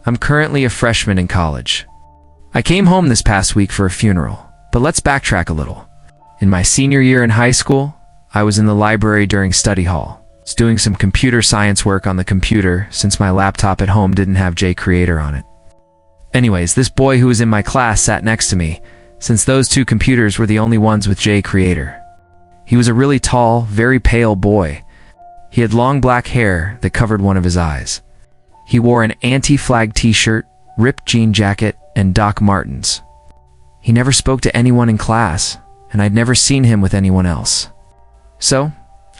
I'm currently a freshman in college. I came home this past week for a funeral, but let's backtrack a little. In my senior year in high school, I was in the library during study hall, doing some computer science work on the computer since my laptop at home didn't have JCreator on it. Anyways, this boy who was in my class sat next to me, since those two computers were the only ones with JCreator. He was a really tall, very pale boy. He had long black hair that covered one of his eyes. He wore an anti-flag t-shirt, ripped jean jacket, and Doc Martens. He never spoke to anyone in class, and I'd never seen him with anyone else. So,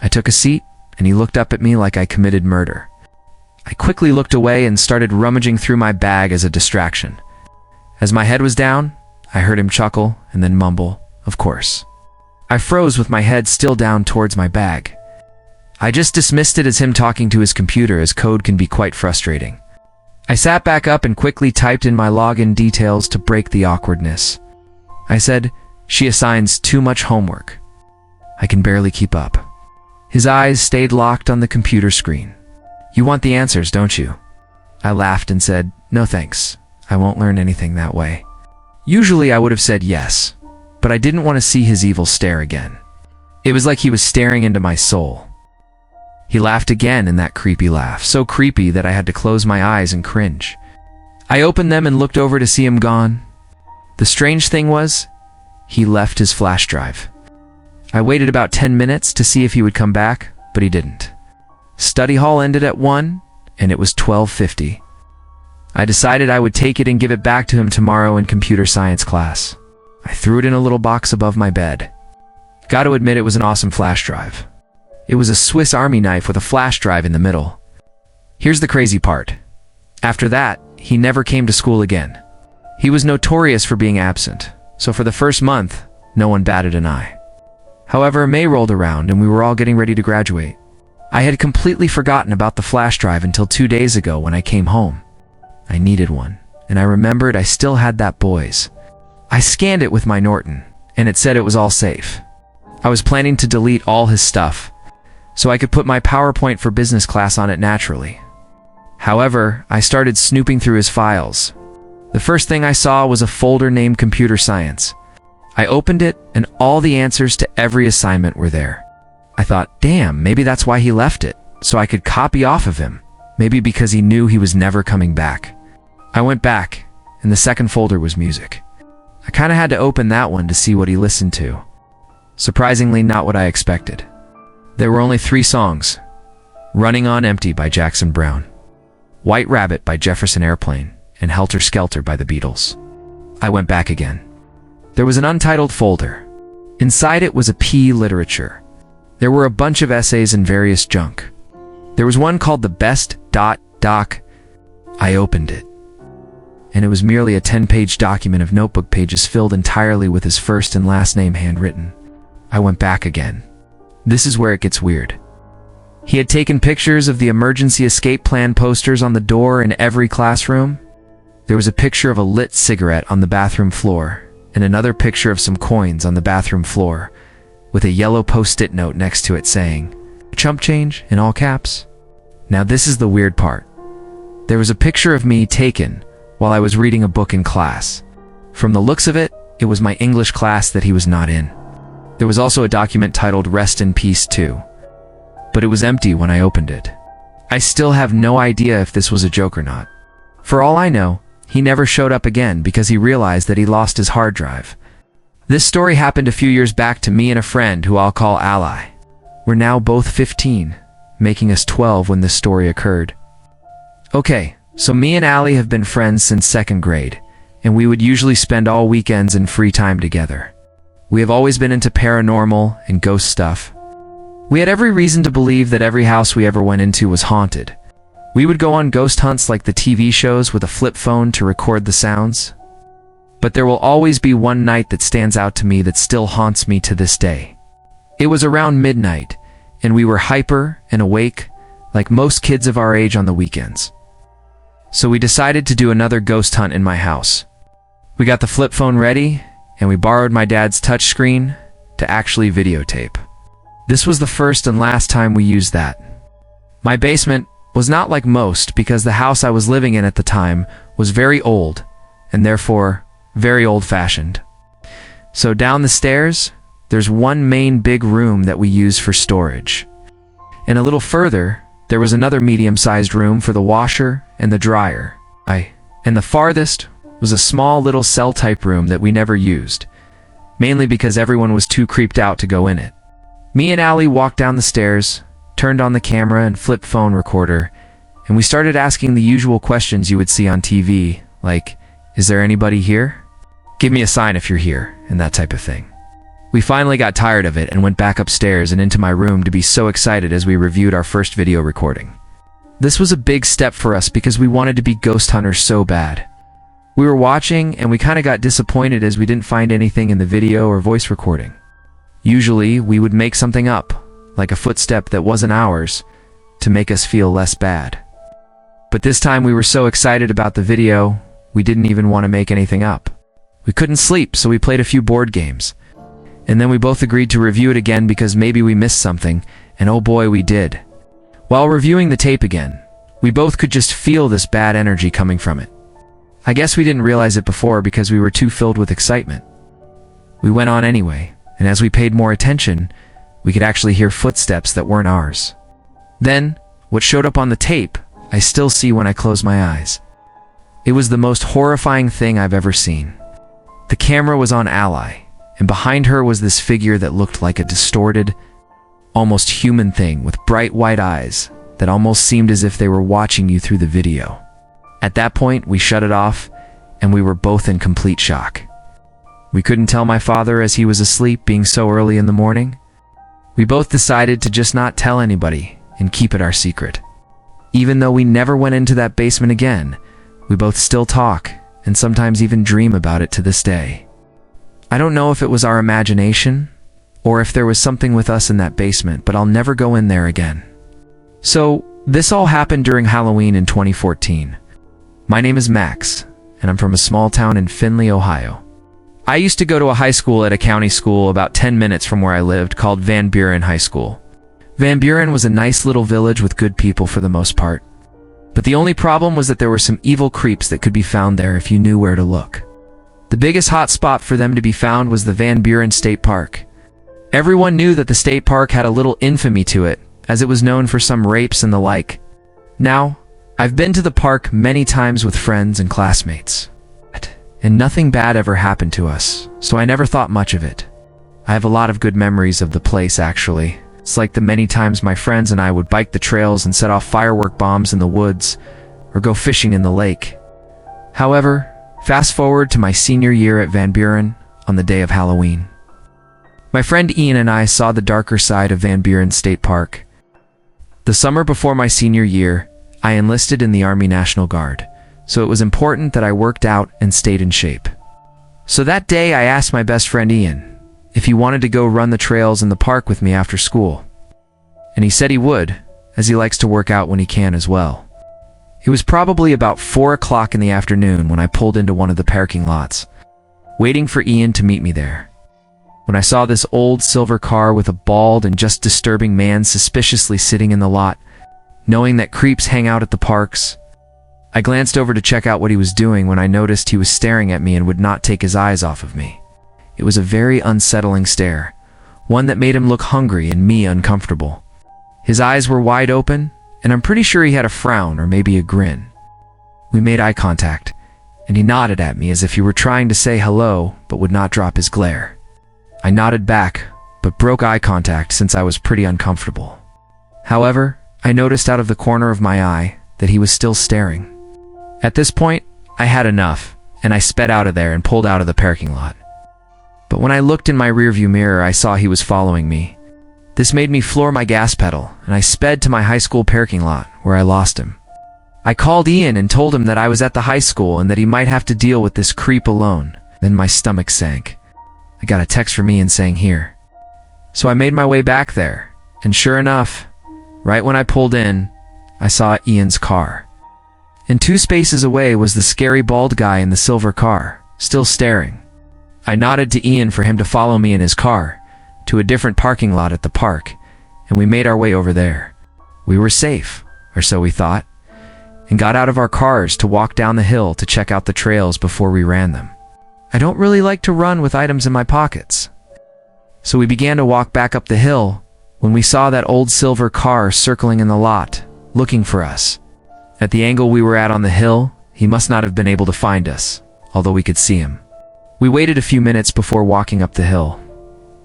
I took a seat, and he looked up at me like I committed murder. I quickly looked away and started rummaging through my bag as a distraction. As my head was down, I heard him chuckle and then mumble, "Of course." I froze with my head still down towards my bag. I just dismissed it as him talking to his computer, as code can be quite frustrating. I sat back up and quickly typed in my login details to break the awkwardness. I said, "She assigns too much homework. I can barely keep up." His eyes stayed locked on the computer screen. "You want the answers, don't you?" I laughed and said, "No thanks. I won't learn anything that way." Usually I would have said yes, but I didn't want to see his evil stare again. It was like he was staring into my soul. He laughed again in that creepy laugh, so creepy that I had to close my eyes and cringe. I opened them and looked over to see him gone. The strange thing was, he left his flash drive. I waited about 10 minutes to see if he would come back, but he didn't. Study hall ended at 1, and it was 12:50. I decided I would take it and give it back to him tomorrow in computer science class. I threw it in a little box above my bed. Got to admit, it was an awesome flash drive. It was a Swiss Army knife with a flash drive in the middle. Here's the crazy part. After that, he never came to school again. He was notorious for being absent, so for the first month, no one batted an eye. However, May rolled around and we were all getting ready to graduate. I had completely forgotten about the flash drive until 2 days ago when I came home. I needed one, and I remembered I still had that boy's. I scanned it with my Norton, and it said it was all safe. I was planning to delete all his stuff, so I could put my PowerPoint for business class on it naturally. However, I started snooping through his files. The first thing I saw was a folder named Computer Science. I opened it, and all the answers to every assignment were there. I thought, damn, maybe that's why he left it, so I could copy off of him. Maybe because he knew he was never coming back. I went back, and the second folder was music. I kinda had to open that one to see what he listened to. Surprisingly, not what I expected. There were only 3 songs: Running on Empty by Jackson Browne, White Rabbit by Jefferson Airplane, and Helter Skelter by the Beatles. I went back again. There was an untitled folder. Inside it was a PE literature. There were a bunch of essays and various junk. There was one called The Best Doc. I opened it, and it was merely a 10-page document of notebook pages filled entirely with his first and last name handwritten. I went back again. This is where it gets weird. He had taken pictures of the emergency escape plan posters on the door in every classroom. There was a picture of a lit cigarette on the bathroom floor, and another picture of some coins on the bathroom floor, with a yellow post-it note next to it saying, "Chump change," in all caps. Now this is the weird part. There was a picture of me taken while I was reading a book in class. From the looks of it, it was my English class that he was not in. There was also a document titled Rest in Peace too, but it was empty when I opened it. I still have no idea if this was a joke or not. For all I know, he never showed up again because he realized that he lost his hard drive. This story happened a few years back to me and a friend who I'll call Ally. We're now both 15, making us 12 when this story occurred. Okay, so me and Allie have been friends since 2nd grade, and we would usually spend all weekends and free time together. We have always been into paranormal and ghost stuff. We had every reason to believe that every house we ever went into was haunted. We would go on ghost hunts like the TV shows with a flip phone to record the sounds. But there will always be one night that stands out to me that still haunts me to this day. It was around midnight, and we were hyper and awake, like most kids of our age on the weekends. So we decided to do another ghost hunt in my house. We got the flip phone ready, and we borrowed my dad's touchscreen to actually videotape. This was the first and last time we used that. My basement was not like most because the house I was living in at the time was very old and therefore very old-fashioned. So down the stairs, there's one main big room that we use for storage. And a little further, there was another medium-sized room for the washer and the dryer. And the farthest was a small little cell-type room that we never used, mainly because everyone was too creeped out to go in it. Me and Allie walked down the stairs, turned on the camera and flip phone recorder, and we started asking the usual questions you would see on TV, like, is there anybody here? Give me a sign if you're here, and that type of thing. We finally got tired of it and went back upstairs and into my room to be so excited as we reviewed our first video recording. This was a big step for us because we wanted to be ghost hunters so bad. We were watching and we kind of got disappointed as we didn't find anything in the video or voice recording. Usually, we would make something up, like a footstep that wasn't ours, to make us feel less bad. But this time we were so excited about the video, we didn't even want to make anything up. We couldn't sleep, so we played a few board games. And then we both agreed to review it again because maybe we missed something, and oh boy, we did. While reviewing the tape again, we both could just feel this bad energy coming from it. I guess we didn't realize it before because we were too filled with excitement. We went on anyway, and as we paid more attention, we could actually hear footsteps that weren't ours. Then, what showed up on the tape, I still see when I close my eyes. It was the most horrifying thing I've ever seen. The camera was on Ally, and behind her was this figure that looked like a distorted, almost human thing with bright white eyes that almost seemed as if they were watching you through the video. At that point, we shut it off, and we were both in complete shock. We couldn't tell my father as he was asleep being so early in the morning. We both decided to just not tell anybody and keep it our secret. Even though we never went into that basement again, we both still talk and sometimes even dream about it to this day. I don't know if it was our imagination or if there was something with us in that basement, but I'll never go in there again. So, this all happened during Halloween in 2014. My name is Max, and I'm from a small town in Findlay, Ohio. I used to go to a high school at a county school about 10 minutes from where I lived called Van Buren High School. Van Buren was a nice little village with good people for the most part. But the only problem was that there were some evil creeps that could be found there if you knew where to look. The biggest hot spot for them to be found was the Van Buren State Park. Everyone knew that the state park had a little infamy to it, as it was known for some rapes and the like. Now, I've been to the park many times with friends and classmates, and nothing bad ever happened to us, so I never thought much of it. I have a lot of good memories of the place, actually. It's like the many times my friends and I would bike the trails and set off firework bombs in the woods, or go fishing in the lake. However, fast forward to my senior year at Van Buren on the day of Halloween. My friend Ian and I saw the darker side of Van Buren State Park. The summer before my senior year, I enlisted in the Army National Guard, so it was important that I worked out and stayed in shape. So that day I asked my best friend Ian if he wanted to go run the trails in the park with me after school. And he said he would, as he likes to work out when he can as well. It was probably about 4 o'clock in the afternoon when I pulled into one of the parking lots, waiting for Ian to meet me there. When I saw this old silver car with a bald and just disturbing man suspiciously sitting in the lot, knowing that creeps hang out at the parks, I glanced over to check out what he was doing when I noticed he was staring at me and would not take his eyes off of me. It was a very unsettling stare, one that made him look hungry and me uncomfortable. His eyes were wide open, and I'm pretty sure he had a frown or maybe a grin. We made eye contact, and he nodded at me as if he were trying to say hello but would not drop his glare. I nodded back, but broke eye contact since I was pretty uncomfortable. However, I noticed out of the corner of my eye that he was still staring. At this point, I had enough, and I sped out of there and pulled out of the parking lot. But when I looked in my rearview mirror, I saw he was following me. This made me floor my gas pedal, and I sped to my high school parking lot, where I lost him. I called Ian and told him that I was at the high school and that he might have to deal with this creep alone. Then my stomach sank. I got a text from Ian saying here. So I made my way back there, and sure enough, right when I pulled in, I saw Ian's car. And 2 spaces away was the scary bald guy in the silver car, still staring. I nodded to Ian for him to follow me in his car, to a different parking lot at the park, and we made our way over there. We were safe, or so we thought, and got out of our cars to walk down the hill to check out the trails before we ran them. I don't really like to run with items in my pockets. So we began to walk back up the hill when we saw that old silver car circling in the lot, looking for us. At the angle we were at on the hill, he must not have been able to find us, although we could see him. We waited a few minutes before walking up the hill,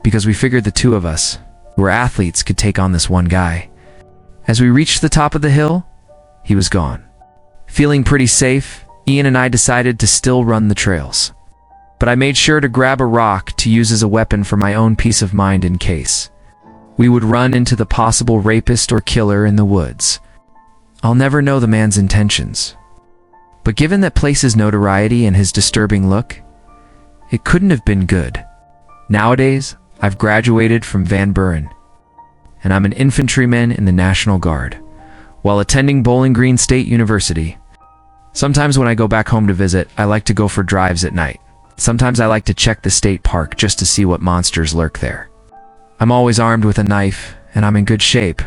because we figured the two of us, who were athletes, could take on this one guy. As we reached the top of the hill, he was gone. Feeling pretty safe, Ian and I decided to still run the trails. But I made sure to grab a rock to use as a weapon for my own peace of mind in case we would run into the possible rapist or killer in the woods. I'll never know the man's intentions. But given that place's notoriety and his disturbing look, it couldn't have been good. Nowadays, I've graduated from Van Buren, and I'm an infantryman in the National Guard, while attending Bowling Green State University. Sometimes when I go back home to visit, I like to go for drives at night. Sometimes I like to check the state park just to see what monsters lurk there. I'm always armed with a knife, and I'm in good shape,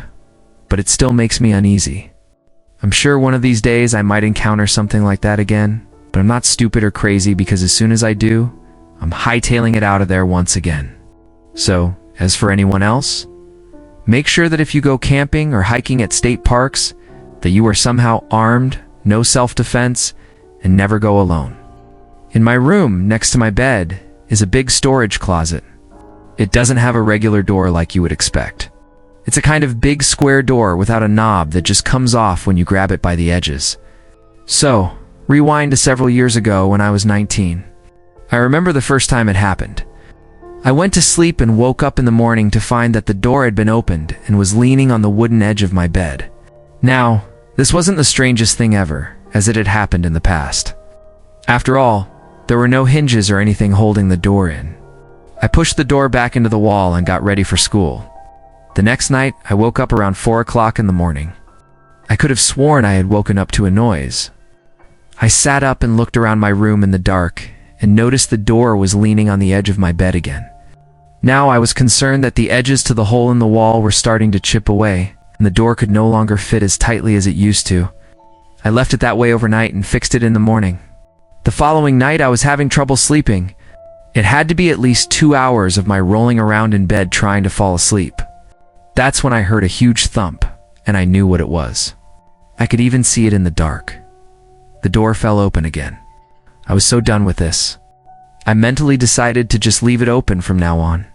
but it still makes me uneasy. I'm sure one of these days I might encounter something like that again, but I'm not stupid or crazy because as soon as I do, I'm hightailing it out of there once again. So, as for anyone else, make sure that if you go camping or hiking at state parks, that you are somehow armed, no self-defense, and never go alone. In my room, next to my bed, is a big storage closet. It doesn't have a regular door like you would expect. It's a kind of big square door without a knob that just comes off when you grab it by the edges. So, rewind to several years ago when I was 19. I remember the first time it happened. I went to sleep and woke up in the morning to find that the door had been opened and was leaning on the wooden edge of my bed. Now, this wasn't the strangest thing ever, as it had happened in the past. After all, there were no hinges or anything holding the door in. I pushed the door back into the wall and got ready for school. The next night, I woke up around 4 o'clock in the morning. I could have sworn I had woken up to a noise. I sat up and looked around my room in the dark and noticed the door was leaning on the edge of my bed again. Now I was concerned that the edges to the hole in the wall were starting to chip away, and the door could no longer fit as tightly as it used to. I left it that way overnight and fixed it in the morning. The following night I was having trouble sleeping. It had to be at least 2 hours of my rolling around in bed trying to fall asleep. That's when I heard a huge thump, and I knew what it was. I could even see it in the dark. The door fell open again. I was so done with this. I mentally decided to just leave it open from now on.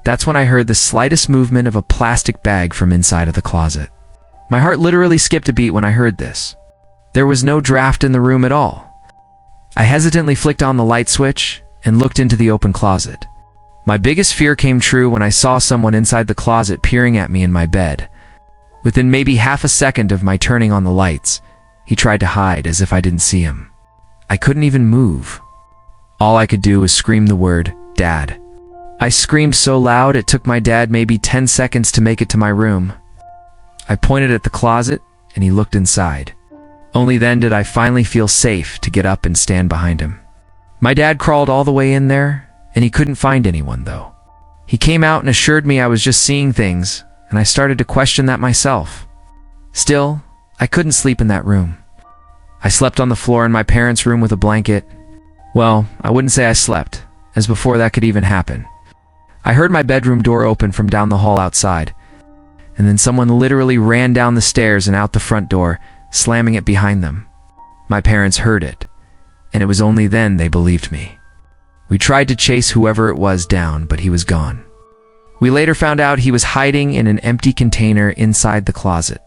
That's when I heard the slightest movement of a plastic bag from inside of the closet. My heart literally skipped a beat when I heard this. There was no draft in the room at all. I hesitantly flicked on the light switch and looked into the open closet. My biggest fear came true when I saw someone inside the closet peering at me in my bed. Within maybe half a second of my turning on the lights, he tried to hide as if I didn't see him. I couldn't even move. All I could do was scream the word, "Dad." I screamed so loud it took my dad maybe 10 seconds to make it to my room. I pointed at the closet, and he looked inside. Only then did I finally feel safe to get up and stand behind him. My dad crawled all the way in there, and he couldn't find anyone, though. He came out and assured me I was just seeing things, and I started to question that myself. Still, I couldn't sleep in that room. I slept on the floor in my parents' room with a blanket. Well, I wouldn't say I slept, as before that could even happen. I heard my bedroom door open from down the hall outside, and then someone literally ran down the stairs and out the front door, slamming it behind them. My parents heard it, and it was only then they believed me. We tried to chase whoever it was down, but he was gone. We later found out he was hiding in an empty container inside the closet.